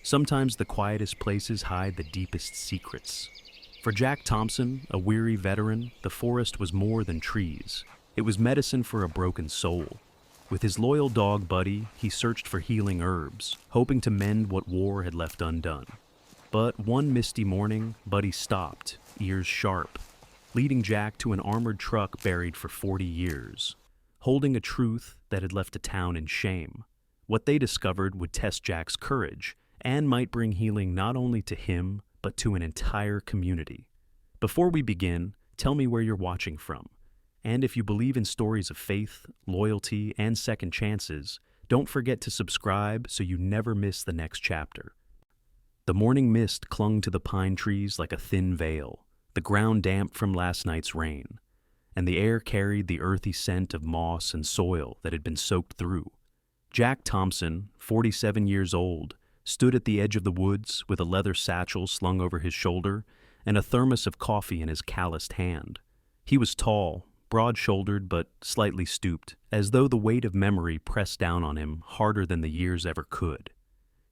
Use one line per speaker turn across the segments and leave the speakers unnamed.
Sometimes the quietest places hide the deepest secrets. For Jack Thompson, a weary veteran, the forest was more than trees. It was medicine for a broken soul. With his loyal dog Buddy, he searched for healing herbs, hoping to mend what war had left undone. But one misty morning, Buddy stopped, ears sharp, leading Jack to an armored truck buried for 40 years, holding a truth that had left a town in shame. What they discovered would test Jack's courage and might bring healing not only to him, but to an entire community. Before we begin, tell me where you're watching from. And if you believe in stories of faith, loyalty, and second chances, don't forget to subscribe so you never miss the next chapter. The morning mist clung to the pine trees like a thin veil, the ground damp from last night's rain, and the air carried the earthy scent of moss and soil that had been soaked through. Jack Thompson, 47 years old, stood at the edge of the woods with a leather satchel slung over his shoulder and a thermos of coffee in his calloused hand. He was tall, broad-shouldered but slightly stooped, as though the weight of memory pressed down on him harder than the years ever could.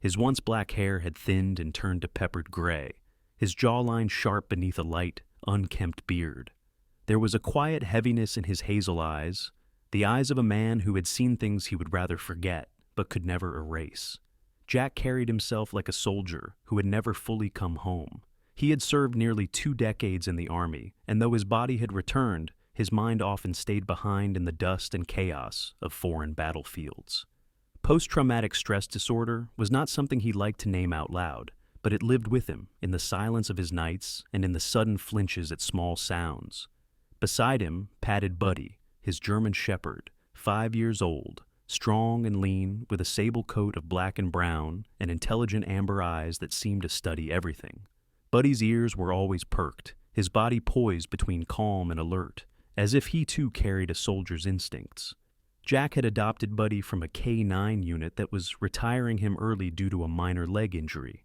His once black hair had thinned and turned to peppered gray, his jawline sharp beneath a light, unkempt beard. There was a quiet heaviness in his hazel eyes, the eyes of a man who had seen things he would rather forget, but could never erase. Jack carried himself like a soldier who had never fully come home. He had served nearly 2 decades in the army, and though his body had returned, his mind often stayed behind in the dust and chaos of foreign battlefields. Post-traumatic stress disorder was not something he liked to name out loud, but it lived with him in the silence of his nights and in the sudden flinches at small sounds. Beside him padded Buddy, his German shepherd, 5 years old, strong and lean, with a sable coat of black and brown and intelligent amber eyes that seemed to study everything. Buddy's ears were always perked, his body poised between calm and alert, as if he too carried a soldier's instincts. Jack had adopted Buddy from a K-9 unit that was retiring him early due to a minor leg injury,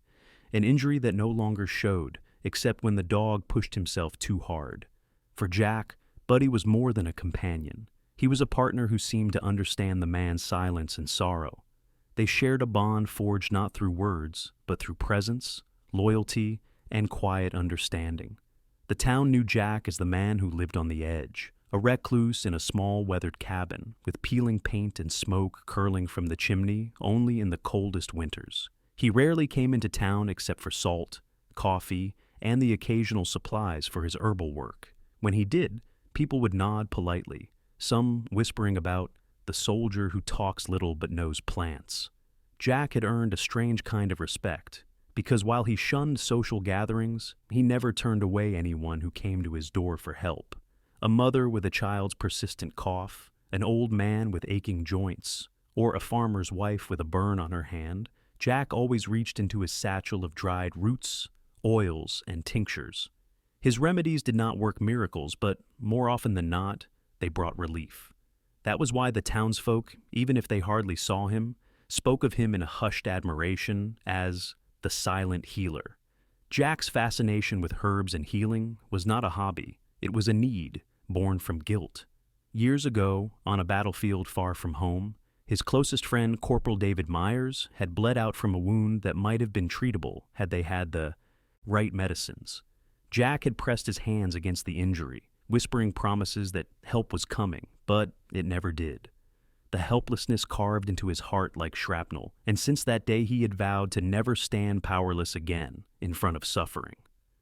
an injury that no longer showed, except when the dog pushed himself too hard. For Jack, Buddy was more than a companion. He was a partner who seemed to understand the man's silence and sorrow. They shared a bond forged not through words, but through presence, loyalty, and quiet understanding. The town knew Jack as the man who lived on the edge, a recluse in a small weathered cabin, with peeling paint and smoke curling from the chimney only in the coldest winters. He rarely came into town except for salt, coffee, and the occasional supplies for his herbal work. When he did, people would nod politely, some whispering about the soldier who talks little but knows plants. Jack had earned a strange kind of respect, because while he shunned social gatherings, he never turned away anyone who came to his door for help. A mother with a child's persistent cough, an old man with aching joints, or a farmer's wife with a burn on her hand, Jack always reached into his satchel of dried roots, oils, and tinctures. His remedies did not work miracles, but more often than not, they brought relief. That was why the townsfolk, even if they hardly saw him, spoke of him in a hushed admiration as the silent healer. Jack's fascination with herbs and healing was not a hobby, it was a need, born from guilt. Years ago, on a battlefield far from home, his closest friend, Corporal David Myers, had bled out from a wound that might have been treatable had they had the right medicines. Jack had pressed his hands against the injury, whispering promises that help was coming, but it never did. The helplessness carved into his heart like shrapnel, and since that day he had vowed to never stand powerless again in front of suffering.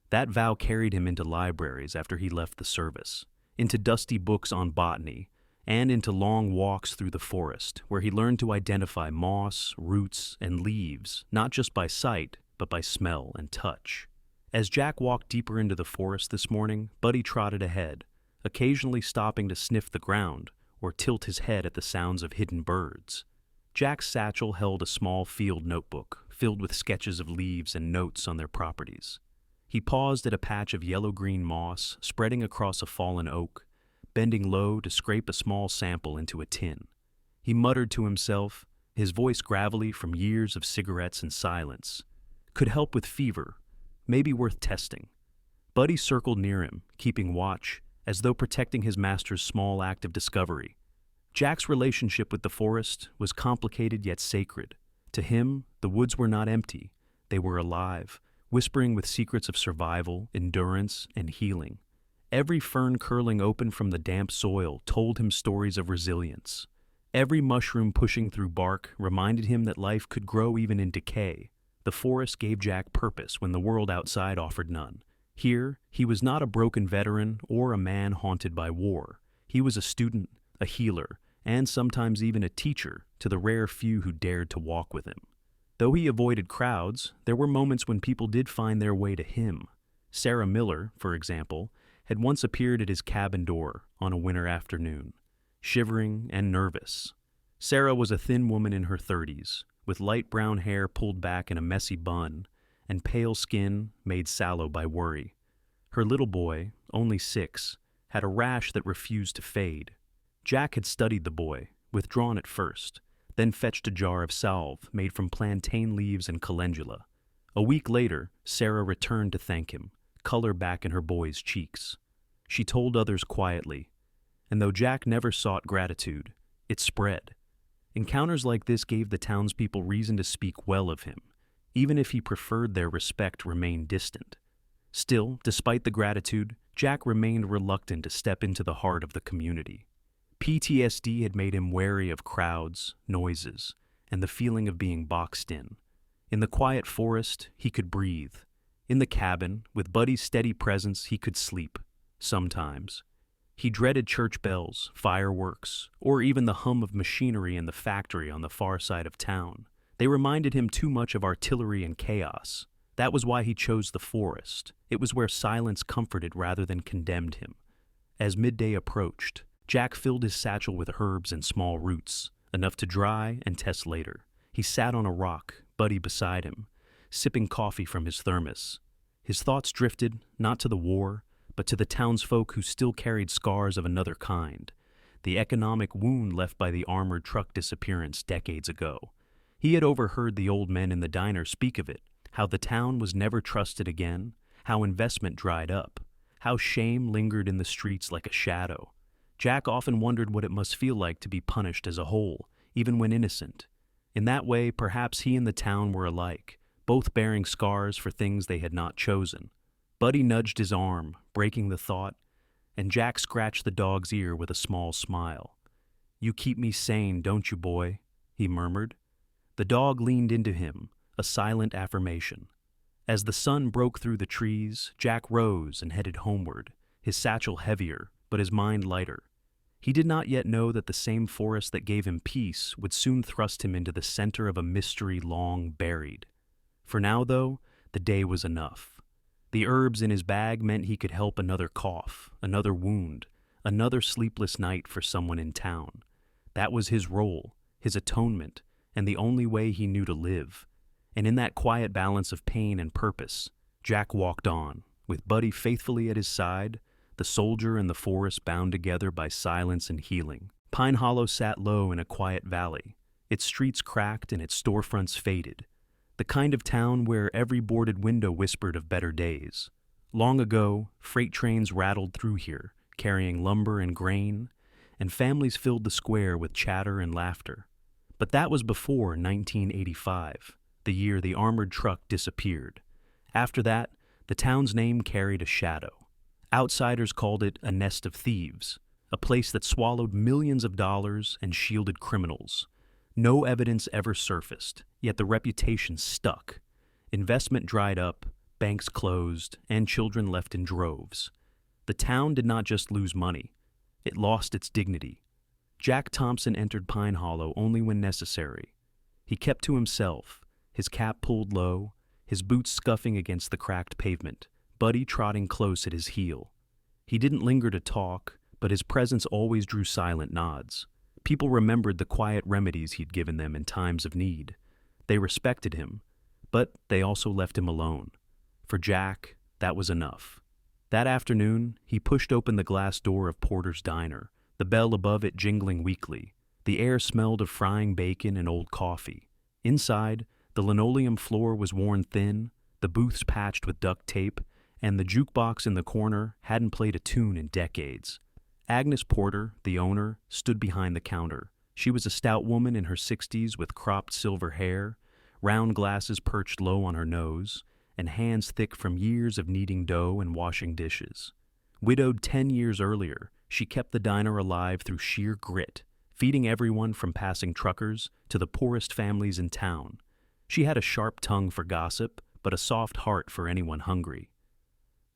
That vow carried him into libraries after he left the service, into dusty books on botany, and into long walks through the forest, where he learned to identify moss, roots, and leaves, not just by sight, but by smell and touch. As Jack walked deeper into the forest this morning, Buddy trotted ahead, occasionally stopping to sniff the ground or tilt his head at the sounds of hidden birds. Jack's satchel held a small field notebook filled with sketches of leaves and notes on their properties. He paused at a patch of yellow-green moss spreading across a fallen oak, bending low to scrape a small sample into a tin. He muttered to himself, his voice gravelly from years of cigarettes and silence. Could help with fever, maybe worth testing. Buddy circled near him, keeping watch, as though protecting his master's small act of discovery. Jack's relationship with the forest was complicated yet sacred. To him, the woods were not empty. They were alive, whispering with secrets of survival, endurance, and healing. Every fern curling open from the damp soil told him stories of resilience. Every mushroom pushing through bark reminded him that life could grow even in decay. The forest gave Jack purpose when the world outside offered none. Here, he was not a broken veteran or a man haunted by war. He was a student, a healer, and sometimes even a teacher to the rare few who dared to walk with him. Though he avoided crowds, there were moments when people did find their way to him. Sarah Miller, for example, had once appeared at his cabin door on a winter afternoon, shivering and nervous. Sarah was a thin woman in her 30s, with light brown hair pulled back in a messy bun and pale skin made sallow by worry. Her little boy, only 6, had a rash that refused to fade. Jack had studied the boy, withdrawn at first, then fetched a jar of salve made from plantain leaves and calendula. A week later, Sarah returned to thank him, color back in her boy's cheeks. She told others quietly, and though Jack never sought gratitude, it spread. Encounters like this gave the townspeople reason to speak well of him, even if he preferred their respect remain distant. Still, despite the gratitude, Jack remained reluctant to step into the heart of the community. PTSD had made him wary of crowds, noises, and the feeling of being boxed in. In the quiet forest, he could breathe. In the cabin, with Buddy's steady presence, he could sleep. Sometimes. He dreaded church bells, fireworks, or even the hum of machinery in the factory on the far side of town. They reminded him too much of artillery and chaos. That was why he chose the forest. It was where silence comforted rather than condemned him. As midday approached, Jack filled his satchel with herbs and small roots, enough to dry and test later. He sat on a rock, Buddy beside him, sipping coffee from his thermos. His thoughts drifted, not to the war, but to the townsfolk who still carried scars of another kind, the economic wound left by the armored truck disappearance decades ago. He had overheard the old men in the diner speak of it, how the town was never trusted again, how investment dried up, how shame lingered in the streets like a shadow. Jack often wondered what it must feel like to be punished as a whole, even when innocent. In that way, perhaps he and the town were alike, both bearing scars for things they had not chosen. Buddy nudged his arm, breaking the thought, and Jack scratched the dog's ear with a small smile. "You keep me sane, don't you, boy?" he murmured. The dog leaned into him, a silent affirmation. As the sun broke through the trees, Jack rose and headed homeward, his satchel heavier, but his mind lighter. He did not yet know that the same forest that gave him peace would soon thrust him into the center of a mystery long buried. For now, though, the day was enough. The herbs in his bag meant he could help another cough, another wound, another sleepless night for someone in town. That was his role, his atonement, and the only way he knew to live. And in that quiet balance of pain and purpose, Jack walked on, with Buddy faithfully at his side, the soldier and the forest bound together by silence and healing. Pine Hollow sat low in a quiet valley, its streets cracked and its storefronts faded. The kind of town where every boarded window whispered of better days. Long ago, freight trains rattled through here, carrying lumber and grain, and families filled the square with chatter and laughter. But that was before 1985, the year the armored truck disappeared. After that, the town's name carried a shadow. Outsiders called it a nest of thieves, a place that swallowed millions of dollars and shielded criminals. No evidence ever surfaced, yet the reputation stuck. Investment dried up, banks closed, and children left in droves. The town did not just lose money, it lost its dignity. Jack Thompson entered Pine Hollow only when necessary. He kept to himself, his cap pulled low, his boots scuffing against the cracked pavement, Buddy trotting close at his heel. He didn't linger to talk, but his presence always drew silent nods. People remembered the quiet remedies he'd given them in times of need. They respected him, but they also left him alone. For Jack, that was enough. That afternoon, he pushed open the glass door of Porter's Diner, the bell above it jingling weakly. The air smelled of frying bacon and old coffee. Inside, the linoleum floor was worn thin, the booths patched with duct tape, and the jukebox in the corner hadn't played a tune in decades. Agnes Porter, the owner, stood behind the counter. She was a stout woman in her 60s with cropped silver hair, round glasses perched low on her nose, and hands thick from years of kneading dough and washing dishes. Widowed 10 years earlier, she kept the diner alive through sheer grit, feeding everyone from passing truckers to the poorest families in town. She had a sharp tongue for gossip, but a soft heart for anyone hungry.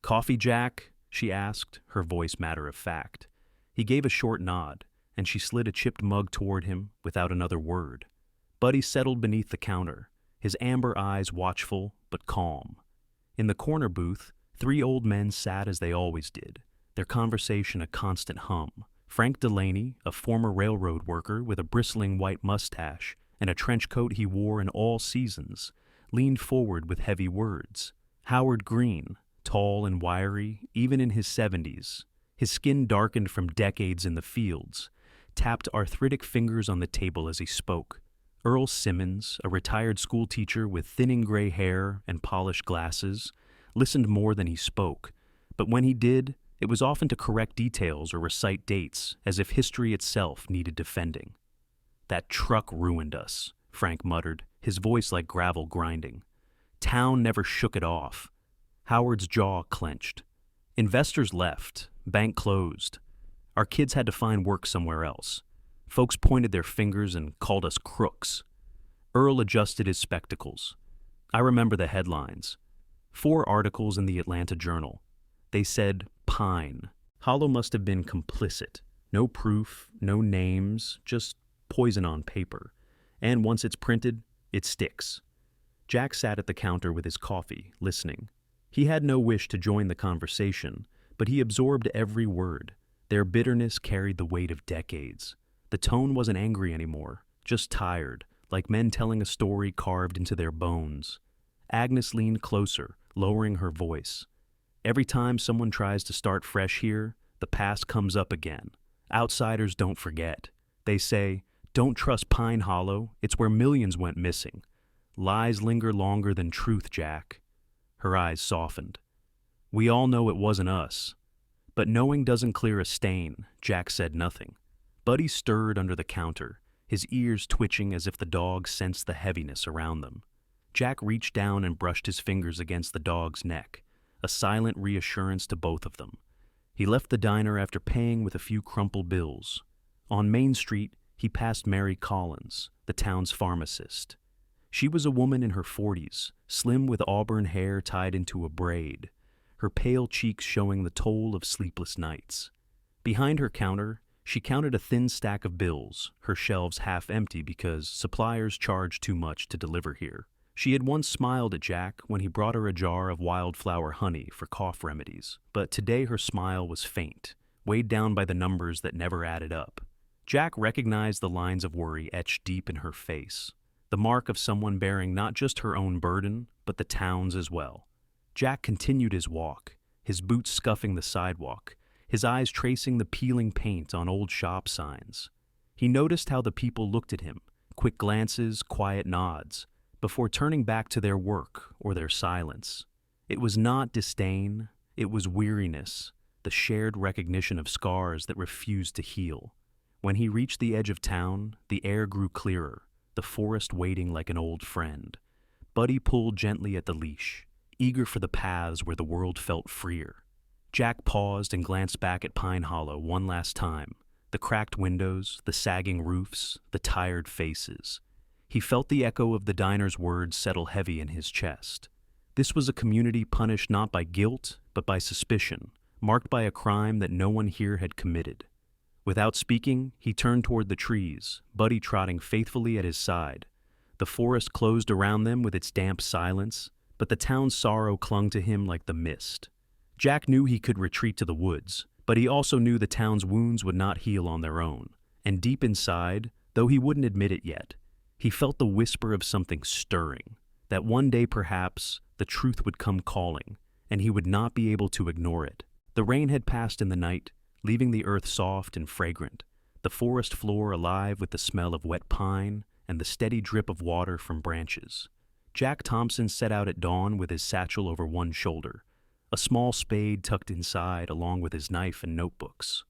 "Coffee, Jack?" she asked, her voice matter of fact. He gave a short nod, and she slid a chipped mug toward him without another word. Buddy settled beneath the counter, his amber eyes watchful but calm. In the corner booth, 3 old men sat as they always did, their conversation a constant hum. Frank Delaney, a former railroad worker with a bristling white mustache and a trench coat he wore in all seasons, leaned forward with heavy words. Howard Green, tall and wiry, even in his 70s, his skin darkened from decades in the fields, tapped arthritic fingers on the table as he spoke. Earl Simmons, a retired schoolteacher with thinning gray hair and polished glasses, listened more than he spoke, but when he did, it was often to correct details or recite dates, as if history itself needed defending. "That truck ruined us," Frank muttered, his voice like gravel grinding. "Town never shook it off." Howard's jaw clenched. "Investors left, bank closed. Our kids had to find work somewhere else. Folks pointed their fingers and called us crooks." Earl adjusted his spectacles. "I remember the headlines. 4 articles in the Atlanta Journal. They said, Pine. Hollow must have been complicit. No proof, no names, just poison on paper. And once it's printed, it sticks." Jack sat at the counter with his coffee, listening. He had no wish to join the conversation, but he absorbed every word. Their bitterness carried the weight of decades. The tone wasn't angry anymore, just tired, like men telling a story carved into their bones. Agnes leaned closer, lowering her voice. "Every time someone tries to start fresh here, the past comes up again. Outsiders don't forget. They say, 'Don't trust Pine Hollow, it's where millions went missing.' Lies linger longer than truth, Jack." Her eyes softened. "We all know it wasn't us." But knowing doesn't clear a stain, Jack said nothing. Buddy stirred under the counter, his ears twitching as if the dog sensed the heaviness around them. Jack reached down and brushed his fingers against the dog's neck, a silent reassurance to both of them. He left the diner after paying with a few crumpled bills. On Main Street, he passed Mary Collins, the town's pharmacist. She was a woman in her 40s, slim with auburn hair tied into a braid, her pale cheeks showing the toll of sleepless nights. Behind her counter, she counted a thin stack of bills, her shelves half empty because suppliers charged too much to deliver here. She had once smiled at Jack when he brought her a jar of wildflower honey for cough remedies, but today her smile was faint, weighed down by the numbers that never added up. Jack recognized the lines of worry etched deep in her face, the mark of someone bearing not just her own burden, but the town's as well. Jack continued his walk, his boots scuffing the sidewalk, his eyes tracing the peeling paint on old shop signs. He noticed how the people looked at him, quick glances, quiet nods, before turning back to their work or their silence. It was not disdain, it was weariness, the shared recognition of scars that refused to heal. When he reached the edge of town, the air grew clearer, the forest waiting like an old friend. Buddy pulled gently at the leash, eager for the paths where the world felt freer. Jack paused and glanced back at Pine Hollow one last time, the cracked windows, the sagging roofs, the tired faces. He felt the echo of the diner's words settle heavy in his chest. This was a community punished not by guilt, but by suspicion, marked by a crime that no one here had committed. Without speaking, he turned toward the trees, Buddy trotting faithfully at his side. The forest closed around them with its damp silence, but the town's sorrow clung to him like the mist. Jack knew he could retreat to the woods, but he also knew the town's wounds would not heal on their own. And deep inside, though he wouldn't admit it yet, he felt the whisper of something stirring, that one day perhaps the truth would come calling, and he would not be able to ignore it. The rain had passed in the night, leaving the earth soft and fragrant, the forest floor alive with the smell of wet pine and the steady drip of water from branches. Jack Thompson set out at dawn with his satchel over one shoulder, a small spade tucked inside along with his knife and notebooks.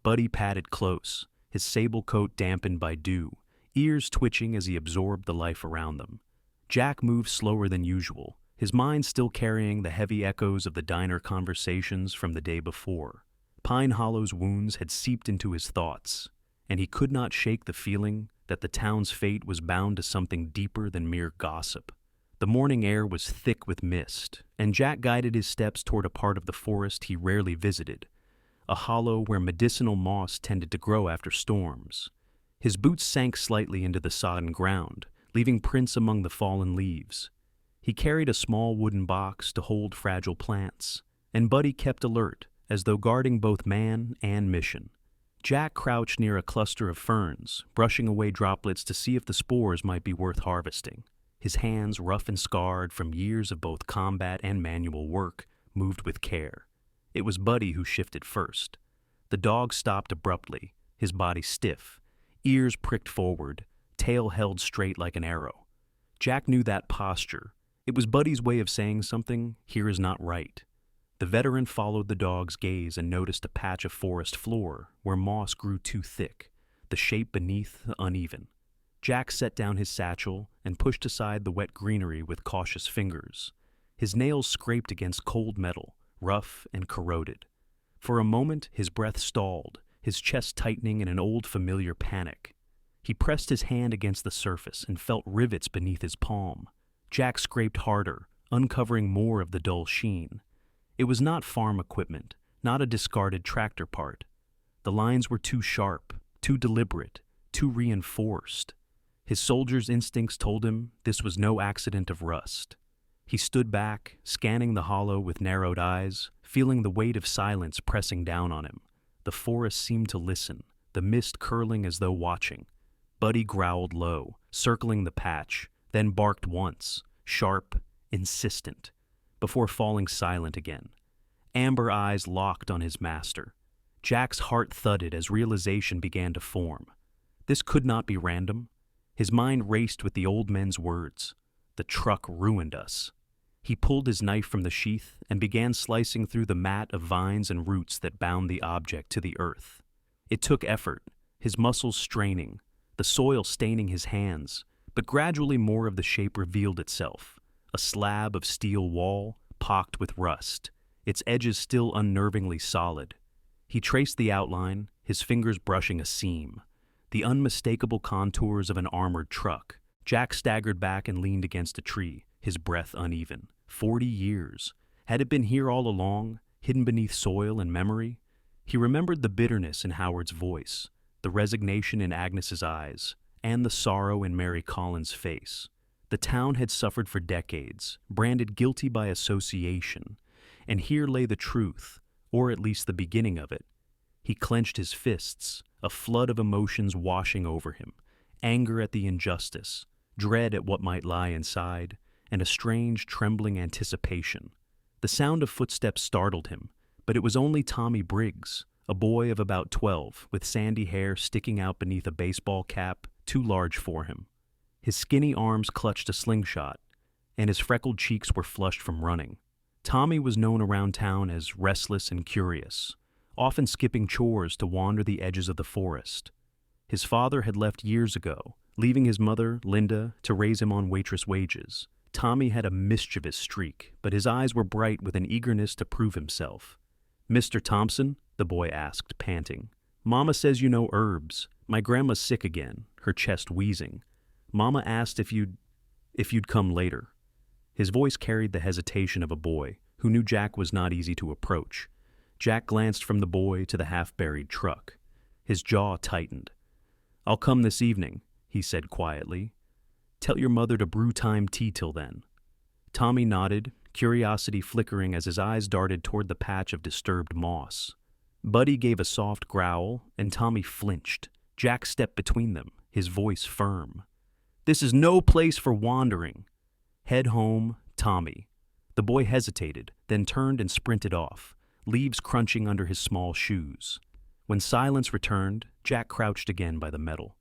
Buddy padded close, his sable coat dampened by dew, ears twitching as he absorbed the life around them. Jack moved slower than usual, his mind still carrying the heavy echoes of the diner conversations from the day before. Pine Hollow's wounds had seeped into his thoughts, and he could not shake the feeling that the town's fate was bound to something deeper than mere gossip. The morning air was thick with mist, and Jack guided his steps toward a part of the forest he rarely visited, a hollow where medicinal moss tended to grow after storms. His boots sank slightly into the sodden ground, leaving prints among the fallen leaves. He carried a small wooden box to hold fragile plants, and Buddy kept alert, as though guarding both man and mission. Jack crouched near a cluster of ferns, brushing away droplets to see if the spores might be worth harvesting. His hands, rough and scarred from years of both combat and manual work, moved with care. It was Buddy who shifted first. The dog stopped abruptly, his body stiff, ears pricked forward, tail held straight like an arrow. Jack knew that posture. It was Buddy's way of saying something here is not right. The veteran followed the dog's gaze and noticed a patch of forest floor where moss grew too thick, the shape beneath uneven. Jack set down his satchel and pushed aside the wet greenery with cautious fingers. His nails scraped against cold metal, rough and corroded. For a moment, his breath stalled, his chest tightening in an old familiar panic. He pressed his hand against the surface and felt rivets beneath his palm. Jack scraped harder, uncovering more of the dull sheen. It was not farm equipment, not a discarded tractor part. The lines were too sharp, too deliberate, too reinforced. His soldier's instincts told him this was no accident of rust. He stood back, scanning the hollow with narrowed eyes, feeling the weight of silence pressing down on him. The forest seemed to listen, the mist curling as though watching. Buddy growled low, circling the patch, then barked once, sharp, insistent, before falling silent again. Amber eyes locked on his master. Jack's heart thudded as realization began to form. This could not be random. His mind raced with the old men's words. The truck ruined us. He pulled his knife from the sheath and began slicing through the mat of vines and roots that bound the object to the earth. It took effort, his muscles straining, the soil staining his hands, but gradually more of the shape revealed itself. A slab of steel wall, pocked with rust, its edges still unnervingly solid. He traced the outline, his fingers brushing a seam. The unmistakable contours of an armored truck. Jack staggered back and leaned against a tree, his breath uneven. 40 years. Had it been here all along, hidden beneath soil and memory? He remembered the bitterness in Howard's voice, the resignation in Agnes's eyes, and the sorrow in Mary Collins' face. The town had suffered for decades, branded guilty by association, and here lay the truth, or at least the beginning of it. He clenched his fists, a flood of emotions washing over him, anger at the injustice, dread at what might lie inside, and a strange, trembling anticipation. The sound of footsteps startled him, but it was only Tommy Briggs, a boy of about 12, with sandy hair sticking out beneath a baseball cap too large for him. His skinny arms clutched a slingshot, and his freckled cheeks were flushed from running. Tommy was known around town as restless and curious, often skipping chores to wander the edges of the forest. His father had left years ago, leaving his mother, Linda, to raise him on waitress wages. Tommy had a mischievous streak, but his eyes were bright with an eagerness to prove himself. "Mr. Thompson?" the boy asked, panting. "Mama says you know herbs. My grandma's sick again, her chest wheezing. Mama asked if you'd come later." His voice carried the hesitation of a boy who knew Jack was not easy to approach. Jack glanced from the boy to the half-buried truck. His jaw tightened. "I'll come this evening," he said quietly. "Tell your mother to brew time tea till then." Tommy nodded, curiosity flickering as his eyes darted toward the patch of disturbed moss. Buddy gave a soft growl, and Tommy flinched. Jack stepped between them, his voice firm. "This is no place for wandering. Head home, Tommy." The boy hesitated, then turned and sprinted off, leaves crunching under his small shoes. When silence returned, Jack crouched again by the metal.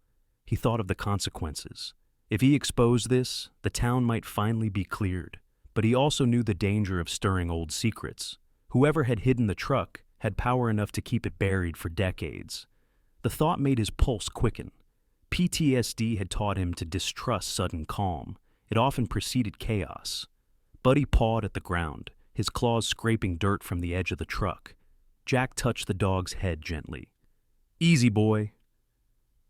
He thought of the consequences. If he exposed this, the town might finally be cleared. But he also knew the danger of stirring old secrets. Whoever had hidden the truck had power enough to keep it buried for decades. The thought made his pulse quicken. PTSD had taught him to distrust sudden calm, It often preceded chaos. Buddy pawed at the ground, his claws scraping dirt from the edge of the truck. Jack touched the dog's head gently. "Easy, boy."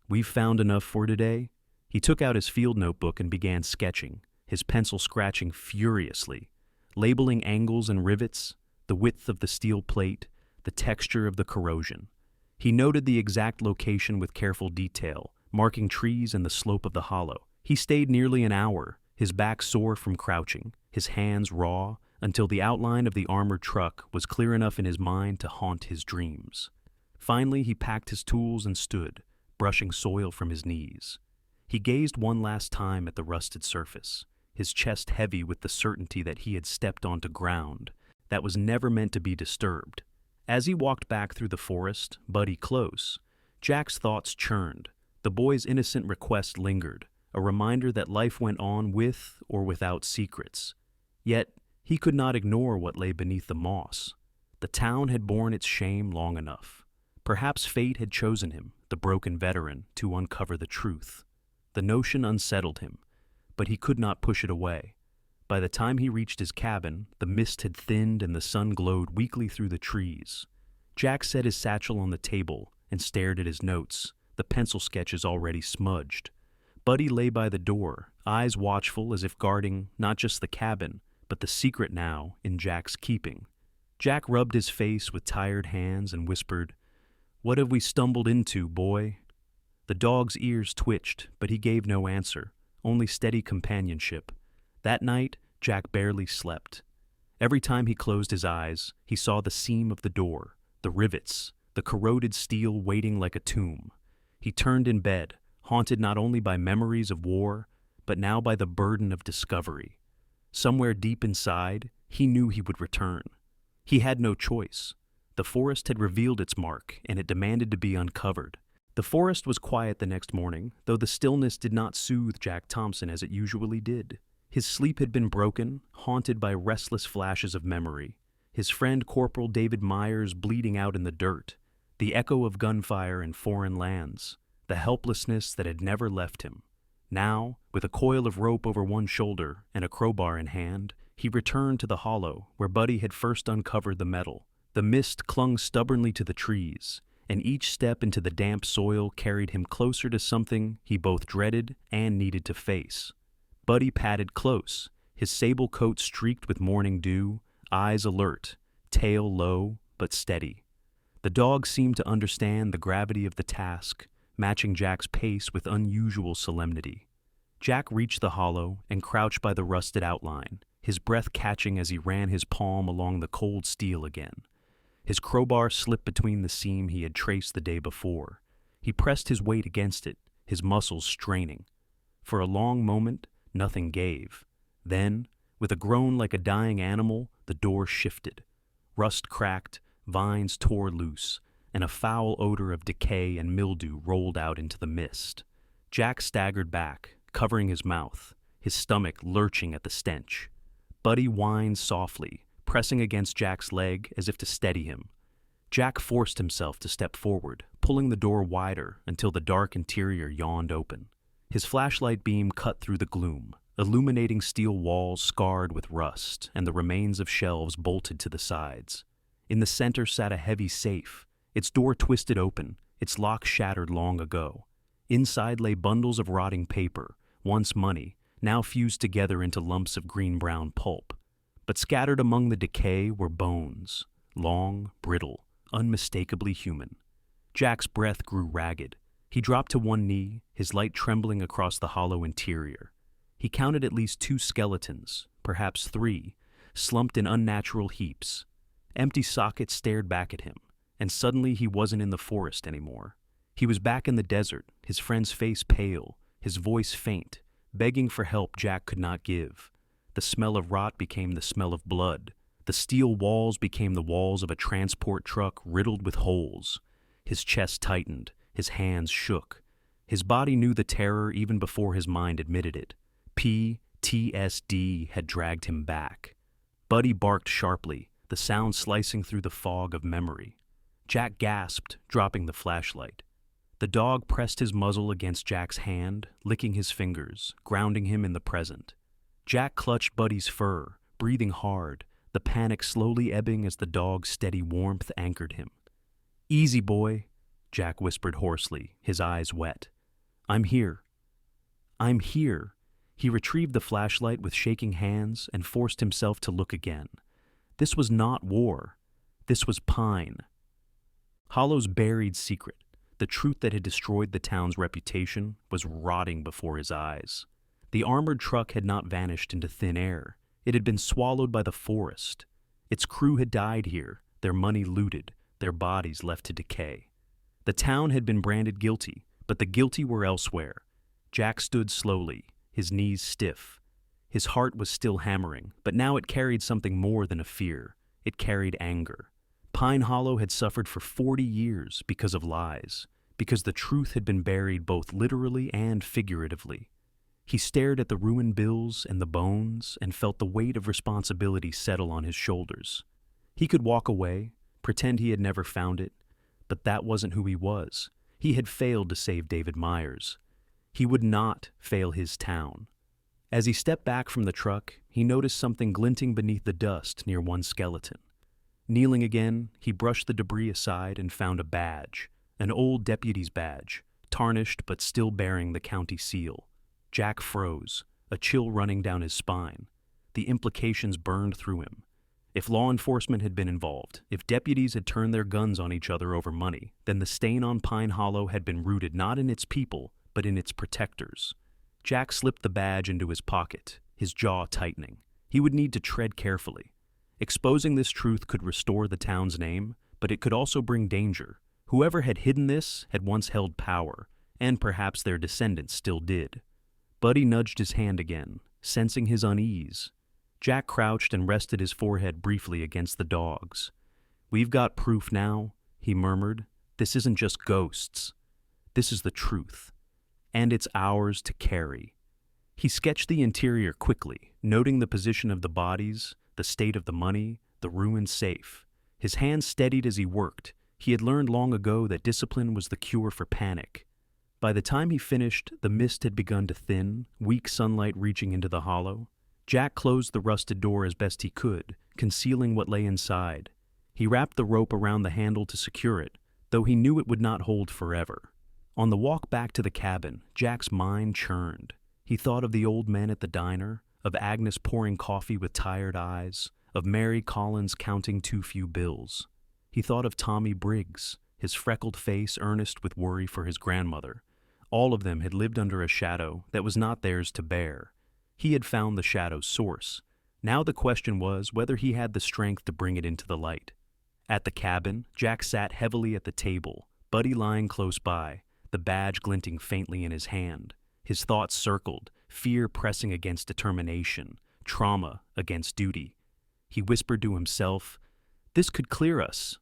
"We've found enough for today." He took out his field notebook and began sketching, his pencil scratching furiously, labeling angles and rivets, the width of the steel plate, the texture of the corrosion. He noted the exact location with careful detail, marking trees and the slope of the hollow. He stayed nearly an hour, his back sore from crouching, his hands raw, until the outline of the armored truck was clear enough in his mind to haunt his dreams. Finally, he packed his tools and stood, brushing soil from his knees. He gazed one last time at the rusted surface, his chest heavy with the certainty that he had stepped onto ground that was never meant to be disturbed. As he walked back through the forest, Buddy close, Jack's thoughts churned. The boy's innocent request lingered, a reminder that life went on with or without secrets. Yet, he could not ignore what lay beneath the moss. The town had borne its shame long enough. Perhaps fate had chosen him, the broken veteran, to uncover the truth. The notion unsettled him, but he could not push it away. By the time he reached his cabin, the mist had thinned and the sun glowed weakly through the trees. Jack set his satchel on the table and stared at his notes, the pencil sketches already smudged. Buddy lay by the door, eyes watchful as if guarding not just the cabin, but the secret now in Jack's keeping. Jack rubbed his face with tired hands and whispered, "What have we stumbled into, boy?" The dog's ears twitched, but he gave no answer, only steady companionship. That night, Jack barely slept. Every time he closed his eyes, he saw the seam of the door, the rivets, the corroded steel waiting like a tomb. He turned in bed, haunted not only by memories of war, but now by the burden of discovery. Somewhere deep inside, he knew he would return. He had no choice. The forest had revealed its mark, and it demanded to be uncovered. The forest was quiet the next morning, though the stillness did not soothe Jack Thompson as it usually did. His sleep had been broken, haunted by restless flashes of memory. His friend Corporal David Myers bleeding out in the dirt, the echo of gunfire in foreign lands, the helplessness that had never left him. Now, with a coil of rope over one shoulder and a crowbar in hand, he returned to the hollow where Buddy had first uncovered the metal. The mist clung stubbornly to the trees, and each step into the damp soil carried him closer to something he both dreaded and needed to face. Buddy padded close, his sable coat streaked with morning dew, eyes alert, tail low but steady. The dog seemed to understand the gravity of the task, matching Jack's pace with unusual solemnity. Jack reached the hollow and crouched by the rusted outline, his breath catching as he ran his palm along the cold steel again. His crowbar slipped between the seam he had traced the day before. He pressed his weight against it, his muscles straining. For a long moment, nothing gave. Then, with a groan like a dying animal, the door shifted. Rust cracked, vines tore loose, and a foul odor of decay and mildew rolled out into the mist. Jack staggered back, covering his mouth, his stomach lurching at the stench. Buddy whined softly, pressing against Jack's leg as if to steady him. Jack forced himself to step forward, pulling the door wider until the dark interior yawned open. His flashlight beam cut through the gloom, illuminating steel walls scarred with rust and the remains of shelves bolted to the sides. In the center sat a heavy safe, its door twisted open, its lock shattered long ago. Inside lay bundles of rotting paper, once money, now fused together into lumps of green-brown pulp. But scattered among the decay were bones, long, brittle, unmistakably human. Jack's breath grew ragged. He dropped to one knee, his light trembling across the hollow interior. He counted at least 2 skeletons, perhaps 3, slumped in unnatural heaps. Empty sockets stared back at him, and suddenly he wasn't in the forest anymore. He was back in the desert, his friend's face pale, his voice faint, begging for help Jack could not give. The smell of rot became the smell of blood. The steel walls became the walls of a transport truck riddled with holes. His chest tightened, his hands shook. His body knew the terror even before his mind admitted it. PTSD had dragged him back. Buddy barked sharply, the sound slicing through the fog of memory. Jack gasped, dropping the flashlight. The dog pressed his muzzle against Jack's hand, licking his fingers, grounding him in the present. Jack clutched Buddy's fur, breathing hard, the panic slowly ebbing as the dog's steady warmth anchored him. "Easy, boy," Jack whispered hoarsely, his eyes wet. "I'm here. I'm here." He retrieved the flashlight with shaking hands and forced himself to look again. This was not war. This was Pine. Hollow's buried secret, the truth that had destroyed the town's reputation, was rotting before his eyes. The armored truck had not vanished into thin air. It had been swallowed by the forest. Its crew had died here, their money looted, their bodies left to decay. The town had been branded guilty, but the guilty were elsewhere. Jack stood slowly, his knees stiff. His heart was still hammering, but now it carried something more than a fear. It carried anger. Pine Hollow had suffered for 40 years because of lies, because the truth had been buried both literally and figuratively. He stared at the ruined bills and the bones and felt the weight of responsibility settle on his shoulders. He could walk away, pretend he had never found it, but that wasn't who he was. He had failed to save David Myers. He would not fail his town. As he stepped back from the truck, he noticed something glinting beneath the dust near one skeleton. Kneeling again, he brushed the debris aside and found a badge, an old deputy's badge, tarnished but still bearing the county seal. Jack froze, a chill running down his spine. The implications burned through him. If law enforcement had been involved, if deputies had turned their guns on each other over money, then the stain on Pine Hollow had been rooted not in its people, but in its protectors. Jack slipped the badge into his pocket, his jaw tightening. He would need to tread carefully. Exposing this truth could restore the town's name, but it could also bring danger. Whoever had hidden this had once held power, and perhaps their descendants still did. Buddy nudged his hand again, sensing his unease. Jack crouched and rested his forehead briefly against the dog's. "We've got proof now," he murmured. "This isn't just ghosts. This is the truth. And it's ours to carry." He sketched the interior quickly, noting the position of the bodies, the state of the money, the ruined safe. His hands steadied as he worked. He had learned long ago that discipline was the cure for panic. By the time he finished, the mist had begun to thin, weak sunlight reaching into the hollow. Jack closed the rusted door as best he could, concealing what lay inside. He wrapped the rope around the handle to secure it, though he knew it would not hold forever. On the walk back to the cabin, Jack's mind churned. He thought of the old men at the diner, of Agnes pouring coffee with tired eyes, of Mary Collins counting too few bills. He thought of Tommy Briggs, his freckled face earnest with worry for his grandmother. All of them had lived under a shadow that was not theirs to bear. He had found the shadow's source. Now the question was whether he had the strength to bring it into the light. At the cabin, Jack sat heavily at the table, Buddy lying close by, the badge glinting faintly in his hand. His thoughts circled, fear pressing against determination, trauma against duty. He whispered to himself, "This could clear us.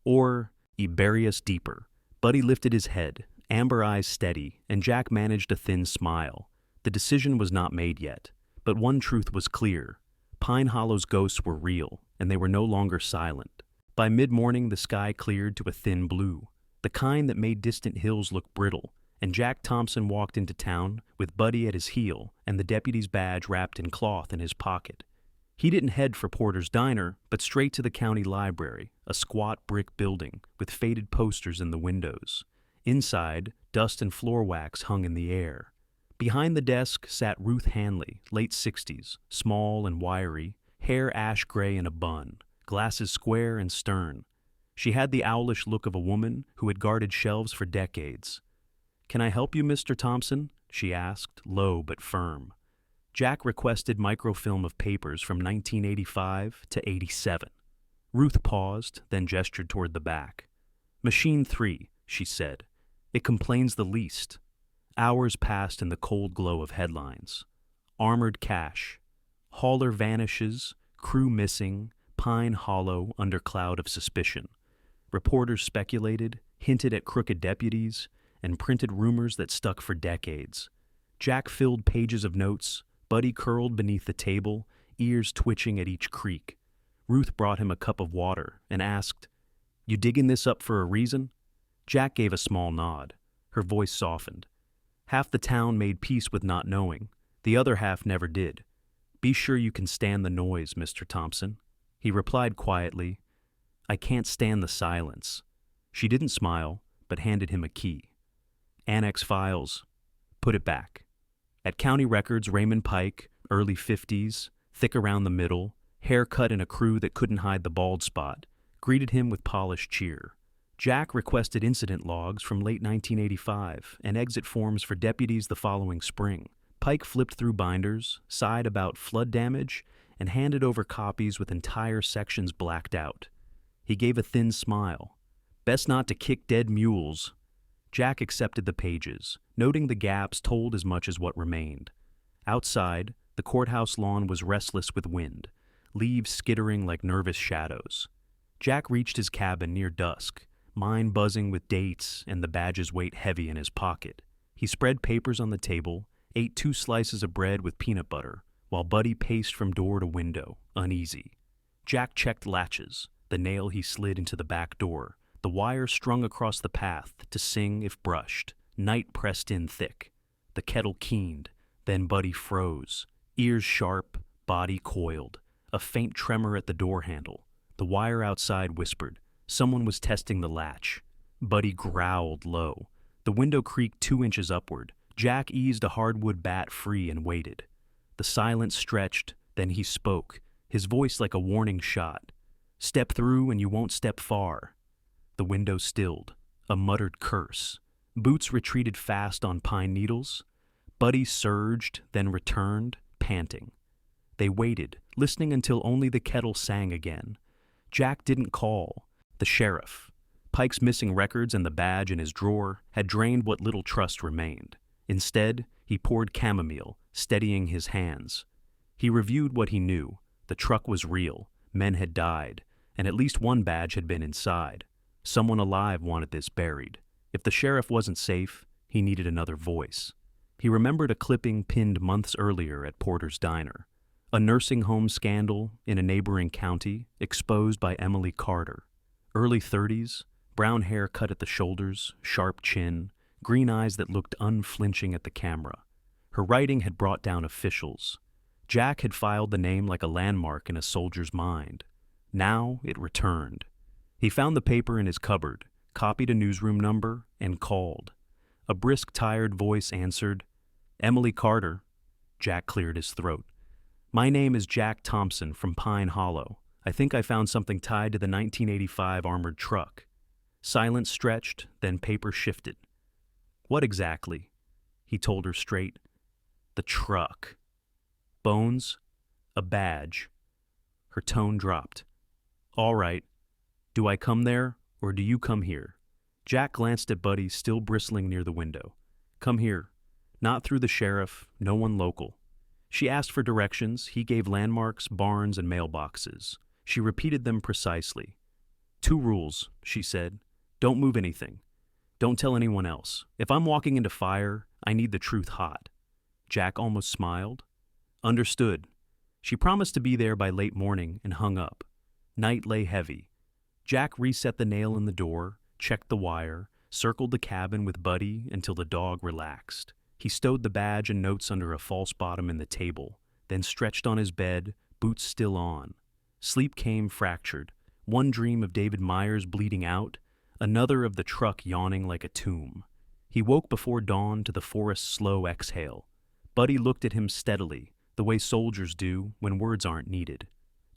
Or bury us deeper." Buddy lifted his head, amber eyes steady, and Jack managed a thin smile. The decision was not made yet, but one truth was clear. Pine Hollow's ghosts were real, and they were no longer silent. By mid-morning, the sky cleared to a thin blue, the kind that made distant hills look brittle, and Jack Thompson walked into town with Buddy at his heel and the deputy's badge wrapped in cloth in his pocket. He didn't head for Porter's Diner, but straight to the county library, a squat brick building with faded posters in the windows. Inside, dust and floor wax hung in the air. Behind the desk sat Ruth Hanley, late 60s, small and wiry, hair ash gray in a bun, glasses square and stern. She had the owlish look of a woman who had guarded shelves for decades. "Can I help you, Mr. Thompson?" she asked, low but firm. Jack requested microfilm of papers from 1985 to 87. Ruth paused, then gestured toward the back. "Machine 3, she said. "It complains the least." Hours passed in the cold glow of headlines. Armored cache. Hauler vanishes, crew missing, Pine Hollow under cloud of suspicion. Reporters speculated, hinted at crooked deputies, and printed rumors that stuck for decades. Jack filled pages of notes, Buddy curled beneath the table, ears twitching at each creak. Ruth brought him a cup of water and asked, "You digging this up for a reason?" Jack gave a small nod. Her voice softened. Half the town made peace with not knowing. The other half never did. "Be sure you can stand the noise, Mr. Thompson." He replied quietly, "I can't stand the silence." She didn't smile, but handed him a key. "Annex files. Put it back." At County Records, Raymond Pike, early 50s, thick around the middle, hair cut in a crew that couldn't hide the bald spot, greeted him with polished cheer. Jack requested incident logs from late 1985 and exit forms for deputies the following spring. Pike flipped through binders, sighed about flood damage, and handed over copies with entire sections blacked out. He gave a thin smile. "Best not to kick dead mules." Jack accepted the pages, noting the gaps told as much as what remained. Outside, the courthouse lawn was restless with wind, leaves skittering like nervous shadows. Jack reached his cabin near dusk, mind buzzing with dates and the badge's weight heavy in his pocket. He spread papers on the table, ate 2 slices of bread with peanut butter, while Buddy paced from door to window, uneasy. Jack checked latches, the nail he slid into the back door, the wire strung across the path to sing if brushed. Night pressed in thick. The kettle keened, then Buddy froze, ears sharp, body coiled, a faint tremor at the door handle. The wire outside whispered. Someone was testing the latch. Buddy growled low. The window creaked 2 inches upward. Jack eased a hardwood bat free and waited. The silence stretched, then he spoke, his voice like a warning shot. "Step through and you won't step far." The window stilled, a muttered curse. Boots retreated fast on pine needles. Buddy surged, then returned, panting. They waited, listening until only the kettle sang again. Jack didn't call. The sheriff. Pike's missing records and the badge in his drawer had drained what little trust remained. Instead, he poured chamomile, steadying his hands. He reviewed what he knew. The truck was real, men had died, and at least one badge had been inside. Someone alive wanted this buried. If the sheriff wasn't safe, he needed another voice. He remembered a clipping pinned months earlier at Porter's Diner. A nursing home scandal in a neighboring county exposed by Emily Carter. Early 30s, brown hair cut at the shoulders, sharp chin, green eyes that looked unflinching at the camera. Her writing had brought down officials. Jack had filed the name like a landmark in a soldier's mind. Now it returned. He found the paper in his cupboard, copied a newsroom number, and called. A brisk, tired voice answered, "Emily Carter." Jack cleared his throat. "My name is Jack Thompson from Pine Hollow. I think I found something tied to the 1985 armored truck." Silence stretched, then paper shifted. "What exactly?" He told her straight. "The truck." "Bones? A badge?" Her tone dropped. "All right. Do I come there, or do you come here?" Jack glanced at Buddy, still bristling near the window. "Come here. Not through the sheriff, no one local." She asked for directions. He gave landmarks, barns, and mailboxes. She repeated them precisely. "2 rules," she said. "Don't move anything. Don't tell anyone else. If I'm walking into fire, I need the truth hot." Jack almost smiled. "Understood." She promised to be there by late morning and hung up. Night lay heavy. Jack reset the nail in the door, checked the wire, circled the cabin with Buddy until the dog relaxed. He stowed the badge and notes under a false bottom in the table, then stretched on his bed, boots still on. Sleep came fractured, one dream of David Myers bleeding out, another of the truck yawning like a tomb. He woke before dawn to the forest's slow exhale. Buddy looked at him steadily, the way soldiers do when words aren't needed.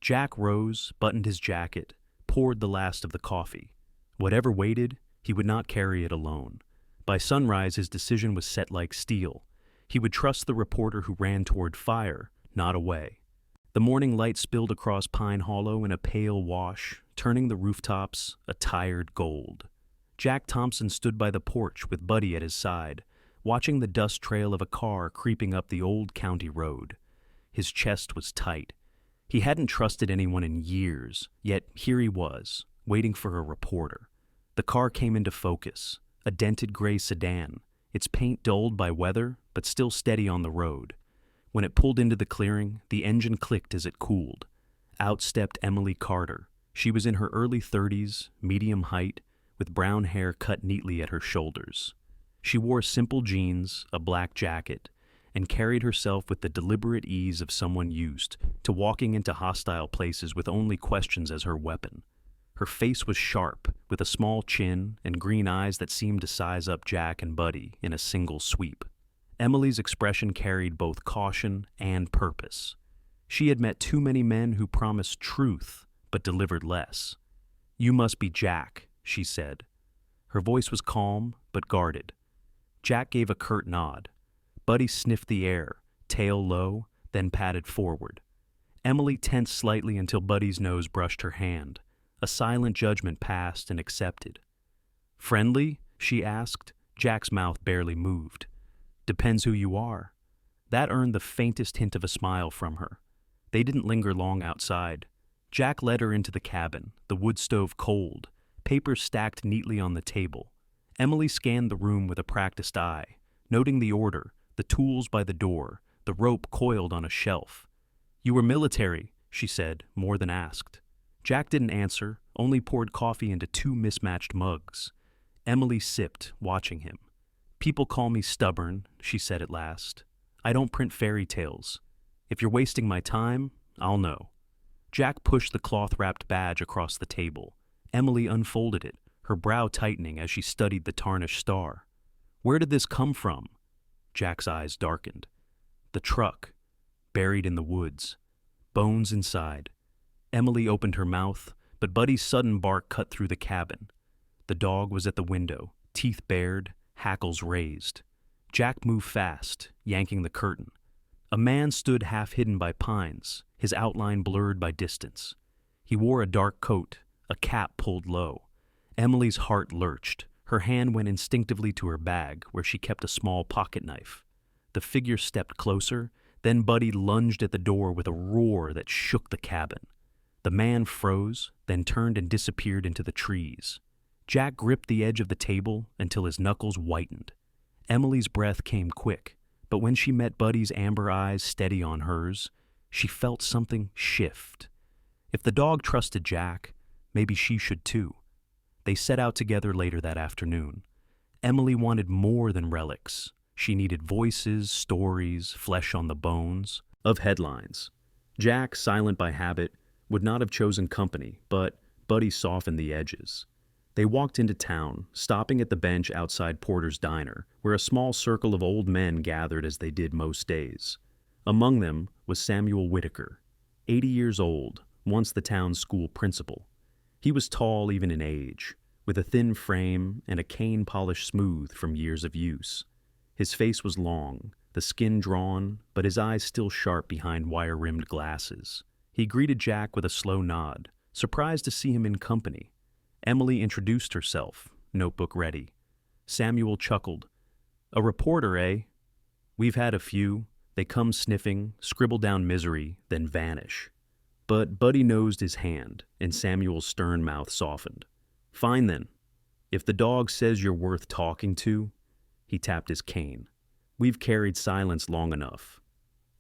Jack rose, buttoned his jacket, poured the last of the coffee. Whatever waited, he would not carry it alone. By sunrise, his decision was set like steel. He would trust the reporter who ran toward fire, not away. The morning light spilled across Pine Hollow in a pale wash, turning the rooftops a tired gold. Jack Thompson stood by the porch with Buddy at his side, watching the dust trail of a car creeping up the old county road. His chest was tight. He hadn't trusted anyone in years, yet here he was, waiting for a reporter. The car came into focus, a dented gray sedan, its paint dulled by weather, but still steady on the road. When it pulled into the clearing, the engine clicked as it cooled. Out stepped Emily Carter. She was in her early 30s, medium height, with brown hair cut neatly at her shoulders. She wore simple jeans, a black jacket, and carried herself with the deliberate ease of someone used to walking into hostile places with only questions as her weapon. Her face was sharp, with a small chin and green eyes that seemed to size up Jack and Buddy in a single sweep. Emily's expression carried both caution and purpose. She had met too many men who promised truth but delivered less. "You must be Jack," she said. Her voice was calm but guarded. Jack gave a curt nod. Buddy sniffed the air, tail low, then padded forward. Emily tensed slightly until Buddy's nose brushed her hand. A silent judgment passed and accepted. "Friendly?" she asked. Jack's mouth barely moved. "Depends who you are." That earned the faintest hint of a smile from her. They didn't linger long outside. Jack led her into the cabin, the wood stove cold, papers stacked neatly on the table. Emily scanned the room with a practiced eye, noting the order, the tools by the door, the rope coiled on a shelf. "You were military," she said, more than asked. Jack didn't answer, only poured coffee into two mismatched mugs. Emily sipped, watching him. "People call me stubborn," she said at last. "I don't print fairy tales. If you're wasting my time, I'll know." Jack pushed the cloth-wrapped badge across the table. Emily unfolded it, her brow tightening as she studied the tarnished star. "Where did this come from?" Jack's eyes darkened. "The truck, buried in the woods. Bones inside." Emily opened her mouth, but Buddy's sudden bark cut through the cabin. The dog was at the window, teeth bared, hackles raised. Jack moved fast, yanking the curtain. A man stood half hidden by pines, his outline blurred by distance. He wore a dark coat, a cap pulled low. Emily's heart lurched. Her hand went instinctively to her bag, where she kept a small pocket knife. The figure stepped closer, then Buddy lunged at the door with a roar that shook the cabin. The man froze, then turned and disappeared into the trees. Jack gripped the edge of the table until his knuckles whitened. Emily's breath came quick, but when she met Buddy's amber eyes steady on hers, she felt something shift. If the dog trusted Jack, maybe she should too. They set out together later that afternoon. Emily wanted more than relics. She needed voices, stories, flesh on the bones, of headlines. Jack, silent by habit, would not have chosen company, but Buddy softened the edges. They walked into town, stopping at the bench outside Porter's Diner, where a small circle of old men gathered as they did most days. Among them was Samuel Whitaker, 80 years old, once the town's school principal. He was tall even in age, with a thin frame and a cane polished smooth from years of use. His face was long, the skin drawn, but his eyes still sharp behind wire-rimmed glasses. He greeted Jack with a slow nod, surprised to see him in company. Emily introduced herself, notebook ready. Samuel chuckled. "A reporter, eh? We've had a few. They come sniffing, scribble down misery, then vanish." But Buddy nosed his hand, and Samuel's stern mouth softened. "Fine then. If the dog says you're worth talking to," he tapped his cane. "We've carried silence long enough."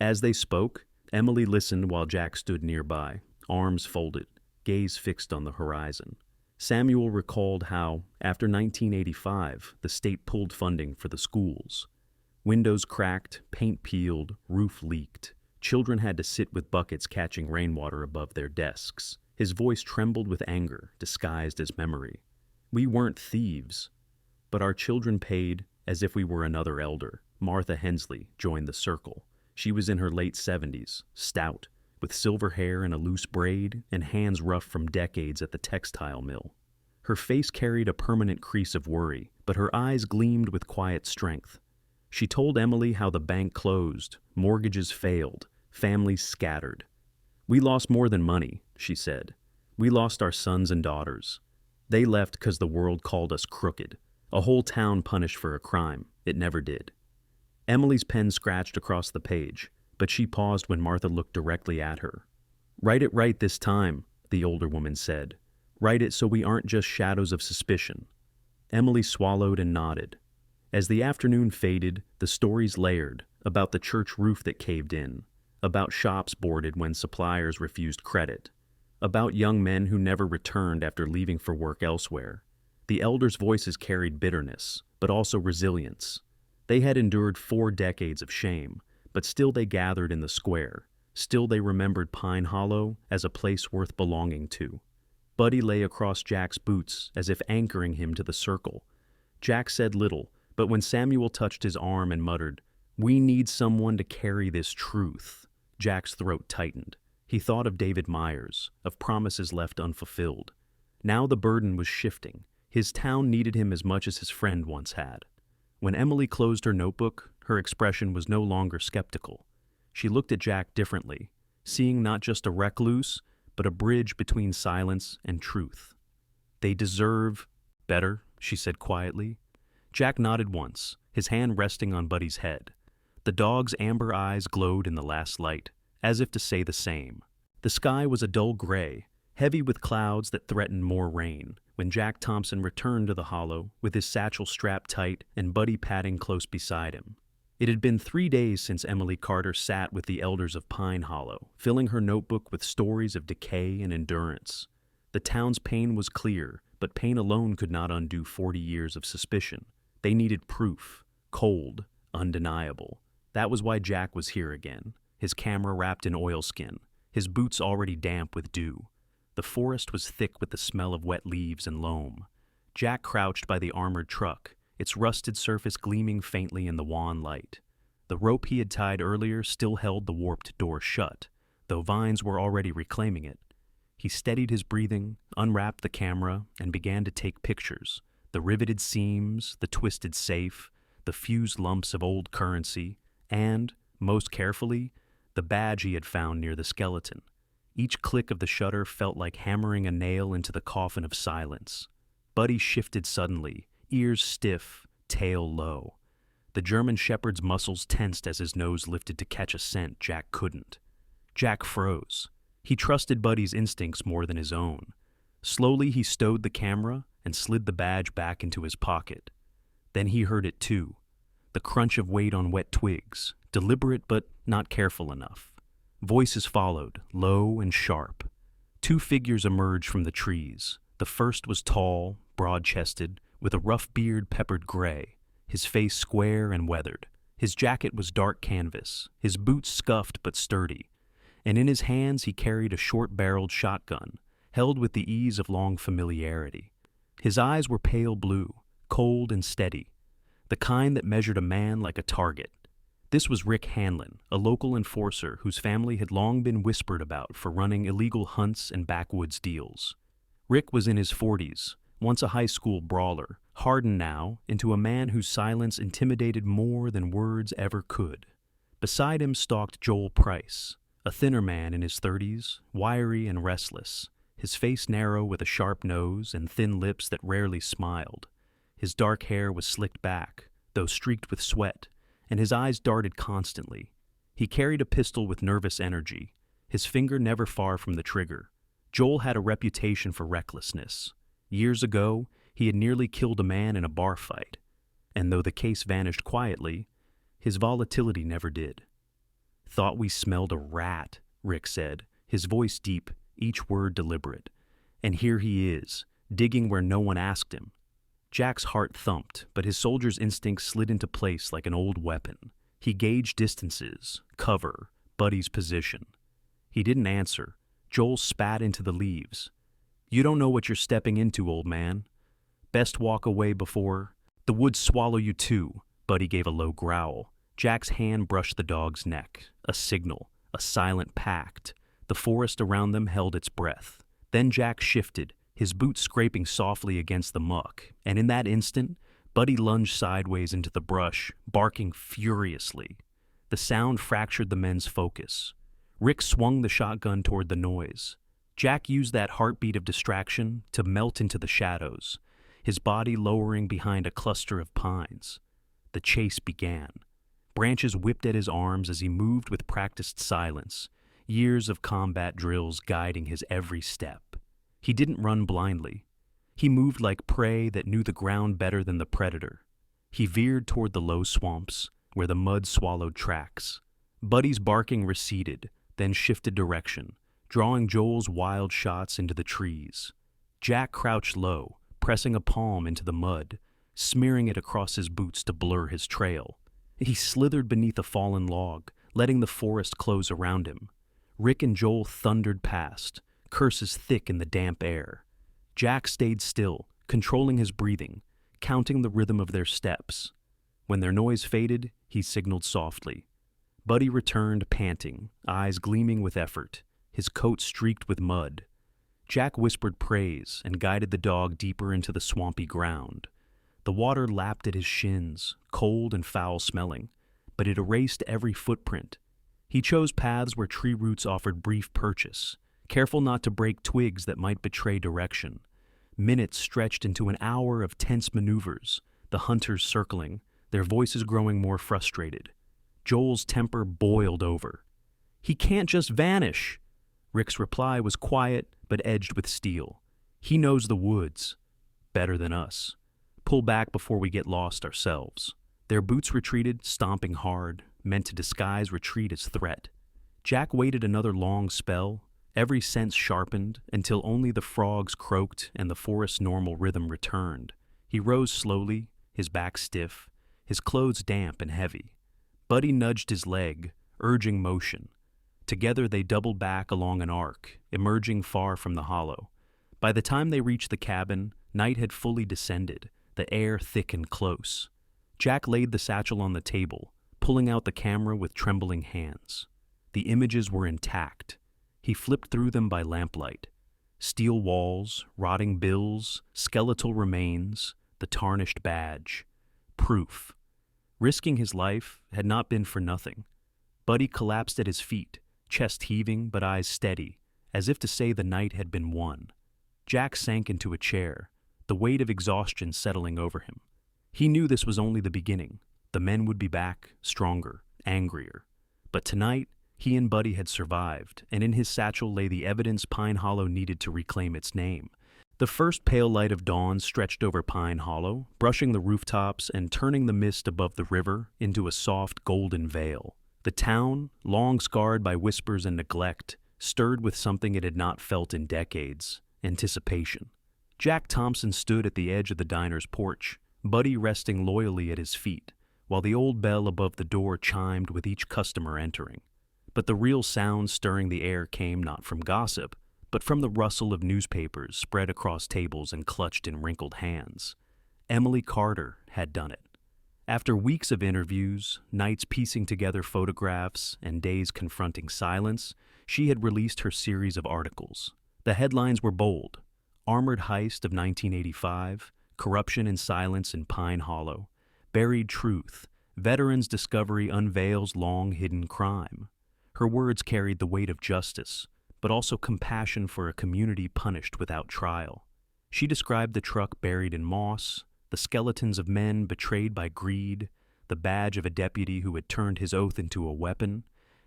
As they spoke, Emily listened while Jack stood nearby, arms folded, gaze fixed on the horizon. Samuel recalled how, after 1985, the state pulled funding for the schools. Windows cracked, paint peeled, roof leaked. Children had to sit with buckets catching rainwater above their desks. His voice trembled with anger, disguised as memory. "We weren't thieves, but our children paid as if we were another elder." Martha Hensley joined the circle. She was in her late 70s, stout, with silver hair in a loose braid and hands rough from decades at the textile mill. Her face carried a permanent crease of worry, but her eyes gleamed with quiet strength. She told Emily how the bank closed, mortgages failed, families scattered. "We lost more than money," she said. "We lost our sons and daughters. They left 'cause the world called us crooked. A whole town punished for a crime it never did." Emily's pen scratched across the page, but she paused when Martha looked directly at her. "Write it right this time," the older woman said. "Write it so we aren't just shadows of suspicion." Emily swallowed and nodded. As the afternoon faded, the stories layered, about the church roof that caved in, about shops boarded when suppliers refused credit, about young men who never returned after leaving for work elsewhere. The elders' voices carried bitterness, but also resilience. They had endured 4 decades of shame, but still they gathered in the square. Still they remembered Pine Hollow as a place worth belonging to. Buddy lay across Jack's boots as if anchoring him to the circle. Jack said little, but when Samuel touched his arm and muttered, "We need someone to carry this truth," Jack's throat tightened. He thought of David Myers, of promises left unfulfilled. Now the burden was shifting. His town needed him as much as his friend once had. When Emily closed her notebook, her expression was no longer skeptical. She looked at Jack differently, seeing not just a recluse, but a bridge between silence and truth. "They deserve better," she said quietly. Jack nodded once, his hand resting on Buddy's head. The dog's amber eyes glowed in the last light, as if to say the same. The sky was a dull gray, heavy with clouds that threatened more rain, when Jack Thompson returned to the hollow with his satchel strapped tight and Buddy padding close beside him. It had been 3 days since Emily Carter sat with the elders of Pine Hollow, filling her notebook with stories of decay and endurance. The town's pain was clear, but pain alone could not undo 40 years of suspicion. They needed proof, cold, undeniable. That was why Jack was here again, his camera wrapped in oilskin, his boots already damp with dew. The forest was thick with the smell of wet leaves and loam. Jack crouched by the armored truck, its rusted surface gleaming faintly in the wan light. The rope he had tied earlier still held the warped door shut, though vines were already reclaiming it. He steadied his breathing, unwrapped the camera, and began to take pictures. The riveted seams, the twisted safe, the fused lumps of old currency, and, most carefully, the badge he had found near the skeleton. Each click of the shutter felt like hammering a nail into the coffin of silence. Buddy shifted suddenly, ears stiff, tail low. The German shepherd's muscles tensed as his nose lifted to catch a scent Jack couldn't. Jack froze. He trusted Buddy's instincts more than his own. Slowly he stowed the camera and slid the badge back into his pocket. Then he heard it too, the crunch of weight on wet twigs, deliberate but not careful enough. Voices followed, low and sharp. 2 figures emerged from the trees. The first was tall, broad-chested, with a rough beard peppered gray, his face square and weathered. His jacket was dark canvas, his boots scuffed but sturdy, and in his hands he carried a short-barreled shotgun, held with the ease of long familiarity. His eyes were pale blue, cold and steady, the kind that measured a man like a target. This was Rick Hanlon, a local enforcer whose family had long been whispered about for running illegal hunts and backwoods deals. Rick was in his 40s, once a high school brawler, hardened now into a man whose silence intimidated more than words ever could. Beside him stalked Joel Price, a thinner man in his 30s, wiry and restless, his face narrow with a sharp nose and thin lips that rarely smiled. His dark hair was slicked back, though streaked with sweat, and his eyes darted constantly. He carried a pistol with nervous energy, his finger never far from the trigger. Joel had a reputation for recklessness. Years ago, he had nearly killed a man in a bar fight, and though the case vanished quietly, his volatility never did. "Thought we smelled a rat," Rick said, his voice deep, each word deliberate. "And here he is, digging where no one asked him." Jack's heart thumped, but his soldier's instincts slid into place like an old weapon. He gauged distances, cover, Buddy's position. He didn't answer. Joel spat into the leaves. "You don't know what you're stepping into, old man. Best walk away before—" "The woods swallow you too," Buddy gave a low growl. Jack's hand brushed the dog's neck, a signal, a silent pact. The forest around them held its breath. Then Jack shifted, his boots scraping softly against the muck, and in that instant, Buddy lunged sideways into the brush, barking furiously. The sound fractured the men's focus. Rick swung the shotgun toward the noise. Jack used that heartbeat of distraction to melt into the shadows, his body lowering behind a cluster of pines. The chase began. Branches whipped at his arms as he moved with practiced silence, years of combat drills guiding his every step. He didn't run blindly. He moved like prey that knew the ground better than the predator. He veered toward the low swamps, where the mud swallowed tracks. Buddy's barking receded, then shifted direction, drawing Joel's wild shots into the trees. Jack crouched low, pressing a palm into the mud, smearing it across his boots to blur his trail. He slithered beneath a fallen log, letting the forest close around him. Rick and Joel thundered past, curses thick in the damp air. Jack stayed still, controlling his breathing, counting the rhythm of their steps. When their noise faded, he signaled softly. Buddy returned panting, eyes gleaming with effort, his coat streaked with mud. Jack whispered praise and guided the dog deeper into the swampy ground. The water lapped at his shins, cold and foul-smelling, but it erased every footprint. He chose paths where tree roots offered brief purchase, careful not to break twigs that might betray direction. Minutes stretched into an hour of tense maneuvers, the hunters circling, their voices growing more frustrated. Joel's temper boiled over. "He can't just vanish!" Rick's reply was quiet but edged with steel. "He knows the woods better than us. Pull back before we get lost ourselves." Their boots retreated, stomping hard, meant to disguise retreat as threat. Jack waited another long spell, every sense sharpened, until only the frogs croaked and the forest's normal rhythm returned. He rose slowly, his back stiff, his clothes damp and heavy. Buddy nudged his leg, urging motion. Together they doubled back along an arc, emerging far from the hollow. By the time they reached the cabin, night had fully descended, the air thick and close. Jack laid the satchel on the table, pulling out the camera with trembling hands. The images were intact. He flipped through them by lamplight. Steel walls, rotting bills, skeletal remains, the tarnished badge. Proof. Risking his life had not been for nothing. Buddy collapsed at his feet, chest heaving but eyes steady, as if to say the night had been won. Jack sank into a chair, the weight of exhaustion settling over him. He knew this was only the beginning. The men would be back, stronger, angrier. But tonight, he and Buddy had survived, and in his satchel lay the evidence Pine Hollow needed to reclaim its name. The first pale light of dawn stretched over Pine Hollow, brushing the rooftops and turning the mist above the river into a soft golden veil. The town, long scarred by whispers and neglect, stirred with something it had not felt in decades: anticipation. Jack Thompson stood at the edge of the diner's porch, Buddy resting loyally at his feet, while the old bell above the door chimed with each customer entering. But the real sound stirring the air came not from gossip, but from the rustle of newspapers spread across tables and clutched in wrinkled hands. Emily Carter had done it. After weeks of interviews, nights piecing together photographs, and days confronting silence, she had released her series of articles. The headlines were bold: Armored Heist of 1985, Corruption and Silence in Pine Hollow, Buried Truth, Veterans' Discovery Unveils Long-Hidden Crime. Her words carried the weight of justice, but also compassion for a community punished without trial. She described the truck buried in moss, the skeletons of men betrayed by greed, the badge of a deputy who had turned his oath into a weapon,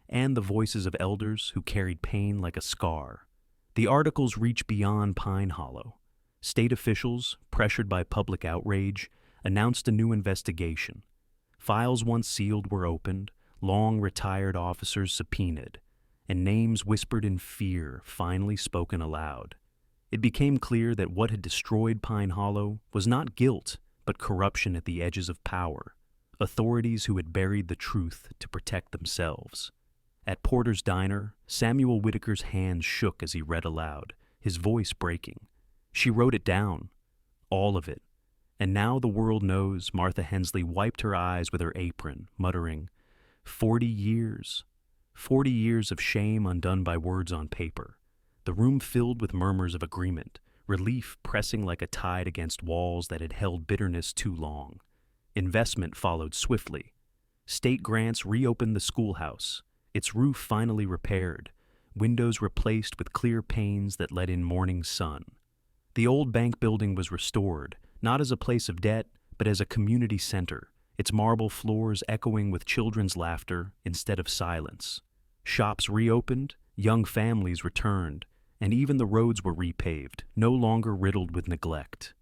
and the voices of elders who carried pain like a scar. The articles reached beyond Pine Hollow. State officials, pressured by public outrage, announced a new investigation. Files once sealed were opened, long retired officers subpoenaed, and names whispered in fear finally spoken aloud. It became clear that what had destroyed Pine Hollow was not guilt, but corruption at the edges of power, authorities who had buried the truth to protect themselves. At Porter's Diner, Samuel Whitaker's hands shook as he read aloud, his voice breaking. She wrote it down, all of it. And now the world knows. Martha Hensley wiped her eyes with her apron, muttering, 40 years. 40 years of shame undone by words on paper. The room filled with murmurs of agreement, relief pressing like a tide against walls that had held bitterness too long. Investment followed swiftly. State grants reopened the schoolhouse, its roof finally repaired, windows replaced with clear panes that let in morning sun. The old bank building was restored, not as a place of debt, but as a community center, its marble floors echoing with children's laughter instead of silence. Shops reopened, young families returned, and even the roads were repaved, no longer riddled with neglect.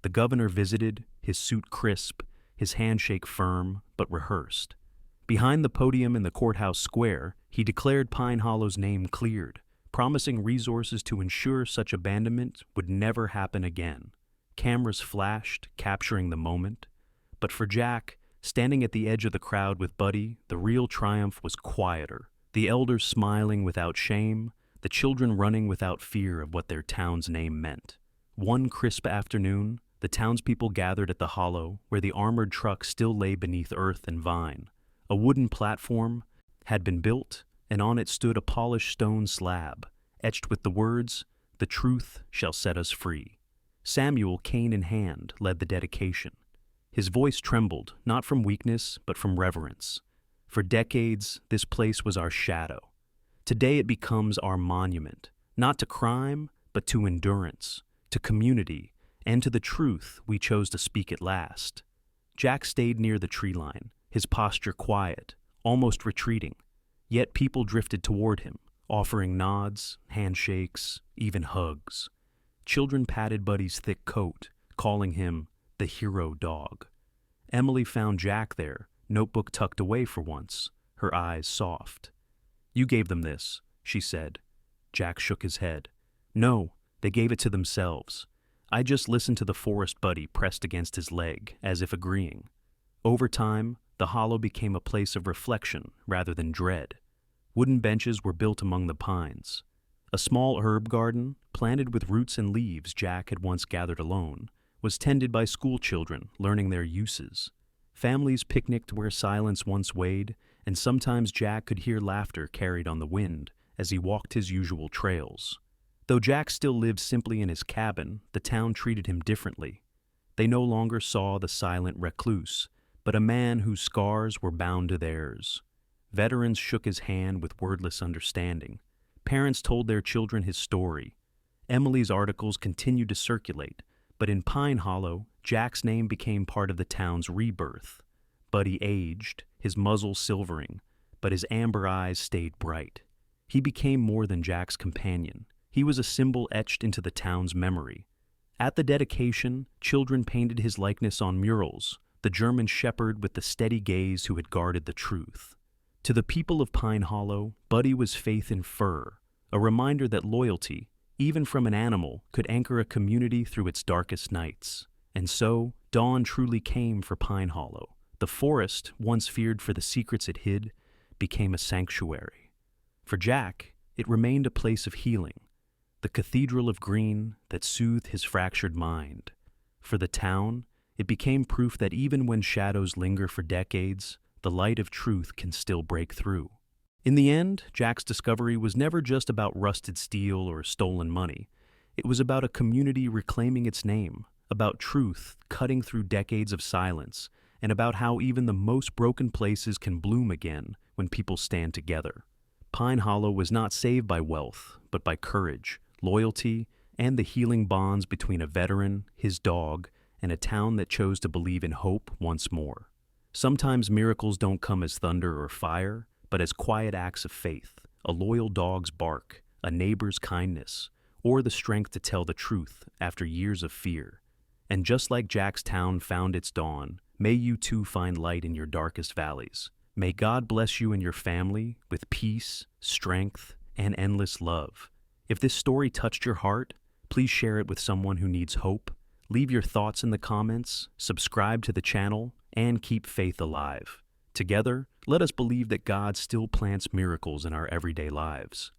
The governor visited, his suit crisp, his handshake firm, but rehearsed. Behind the podium in the courthouse square, he declared Pine Hollow's name cleared, promising resources to ensure such abandonment would never happen again. Cameras flashed, capturing the moment. But for Jack, Standing at the edge of the crowd with Buddy, the real triumph was quieter. The elders smiling without shame, the children running without fear of what their town's name meant. One crisp afternoon, the townspeople gathered at the hollow where the armored truck still lay beneath earth and vine. A wooden platform had been built, and on it stood a polished stone slab, etched with the words, "The truth shall set us free." Samuel, cane in hand, led the dedication. His voice trembled, not from weakness, but from reverence. For decades, this place was our shadow. Today it becomes our monument, not to crime, but to endurance, to community, and to the truth we chose to speak at last. Jack stayed near the tree line, his posture quiet, almost retreating. Yet people drifted toward him, offering nods, handshakes, even hugs. Children patted Buddy's thick coat, calling him the hero dog. Emily found Jack there, notebook tucked away for once, her eyes soft. "You gave them this," she said. Jack shook his head. "No, they gave it to themselves. I just listened to the forest Buddy pressed against his leg, as if agreeing." Over time, the hollow became a place of reflection rather than dread. Wooden benches were built among the pines. A small herb garden, planted with roots and leaves Jack had once gathered alone, was tended by school children learning their uses. Families picnicked where silence once weighed, and sometimes Jack could hear laughter carried on the wind as he walked his usual trails. Though Jack still lived simply in his cabin, the town treated him differently. They no longer saw the silent recluse, but a man whose scars were bound to theirs. Veterans shook his hand with wordless understanding. Parents told their children his story. Emily's articles continued to circulate, but in Pine Hollow, Jack's name became part of the town's rebirth. Buddy aged, his muzzle silvering, but his amber eyes stayed bright. He became more than Jack's companion. He was a symbol etched into the town's memory. At the dedication, children painted his likeness on murals, the German shepherd with the steady gaze who had guarded the truth. To the people of Pine Hollow, Buddy was faith in fur, a reminder that loyalty, even from an animal, could anchor a community through its darkest nights. And so, dawn truly came for Pine Hollow. The forest, once feared for the secrets it hid, became a sanctuary. For Jack, it remained a place of healing, the cathedral of green that soothed his fractured mind. For the town, it became proof that even when shadows linger for decades, the light of truth can still break through. In the end, Jack's discovery was never just about rusted steel or stolen money. It was about a community reclaiming its name, about truth cutting through decades of silence, and about how even the most broken places can bloom again when people stand together. Pine Hollow was not saved by wealth, but by courage, loyalty, and the healing bonds between a veteran, his dog, and a town that chose to believe in hope once more. Sometimes miracles don't come as thunder or fire, but as quiet acts of faith, a loyal dog's bark, a neighbor's kindness, or the strength to tell the truth after years of fear. And just like Jack's town found its dawn, may you too find light in your darkest valleys. May God bless you and your family with peace, strength, and endless love. If this story touched your heart, please share it with someone who needs hope. Leave your thoughts in the comments, subscribe to the channel, and keep faith alive. Together, let us believe that God still plants miracles in our everyday lives.